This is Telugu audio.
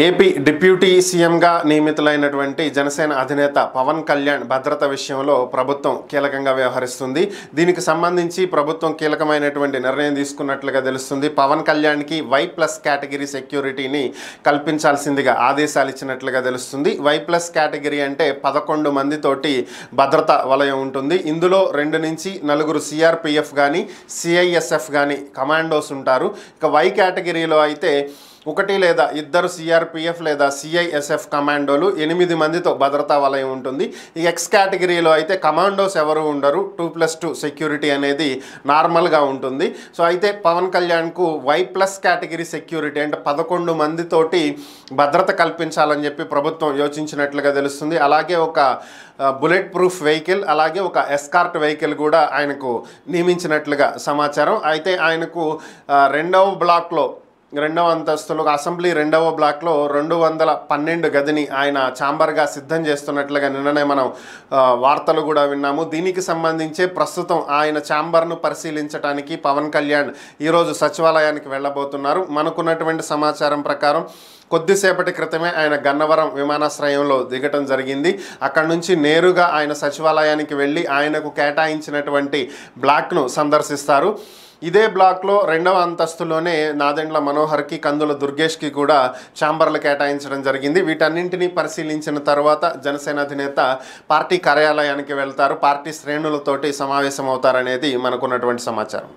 ఏపీ డిప్యూటీ సీఎంగా నియమితులైనటువంటి జనసేన అధినేత పవన్ కళ్యాణ్ భద్రత విషయంలో ప్రభుత్వం కీలకంగా వ్యవహరిస్తుంది. దీనికి సంబంధించి ప్రభుత్వం కీలకమైనటువంటి నిర్ణయం తీసుకున్నట్లుగా తెలుస్తుంది. పవన్ కళ్యాణ్కి Y+ కేటగిరీ సెక్యూరిటీని కల్పించాల్సిందిగా ఆదేశాలు ఇచ్చినట్లుగా తెలుస్తుంది. Y+ కేటగిరీ అంటే 11 మందితోటి భద్రతా వలయం ఉంటుంది. ఇందులో 2 నుంచి 4 CRPF కానీ CISF కానీ కమాండోస్ ఉంటారు. ఇక Y కేటగిరీలో అయితే 1 లేదా 2 CRPF లేదా CISF కమాండోలు 8 మందితో భద్రతా వలయం ఉంటుంది. ఈ X కేటగిరీలో అయితే కమాండోస్ ఎవరు ఉండరు. 2+2 సెక్యూరిటీ అనేది నార్మల్గా ఉంటుంది. సో అయితే పవన్ కళ్యాణ్కు Y+ కేటగిరీ సెక్యూరిటీ అంటే 11 మందితోటి భద్రత కల్పించాలని చెప్పి ప్రభుత్వం యోచించినట్లుగా తెలుస్తుంది. అలాగే ఒక బుల్లెట్ ప్రూఫ్ వెహికల్ అలాగే ఒక ఎస్కార్ట్ వెహికల్ కూడా ఆయనకు నియమించినట్లుగా సమాచారం. అయితే ఆయనకు 2వ బ్లాక్లో 2వ అంతస్తులో అసెంబ్లీ 2వ బ్లాక్లో 212 గదిని ఆయన ఛాంబర్గా సిద్ధం చేస్తున్నట్లుగా నిన్ననే మనం వార్తలు కూడా విన్నాము. దీనికి సంబంధించి ప్రస్తుతం ఆయన ఛాంబర్ను పరిశీలించడానికి పవన్ కళ్యాణ్ ఈరోజు సచివాలయానికి వెళ్ళబోతున్నారు. మనకున్నటువంటి సమాచారం ప్రకారం కొద్దిసేపటి క్రితమే ఆయన గన్నవరం విమానాశ్రయంలో దిగటం జరిగింది. అక్కడ నుంచి నేరుగా ఆయన సచివాలయానికి వెళ్ళి ఆయనకు కేటాయించినటువంటి బ్లాక్ను సందర్శిస్తారు. ఇదే బ్లాక్లో 2వ అంతస్తులోనే నాదెండ్ల మనోహర్కి కందుల దుర్గేష్కి కూడా ఛాంబర్లు కేటాయించడం జరిగింది. వీటన్నింటినీ పరిశీలించిన తర్వాత జనసేన అధినేత పార్టీ కార్యాలయానికి వెళ్తారు. పార్టీ శ్రేణులతోటి సమావేశమవుతారనేది మనకున్నటువంటి సమాచారం.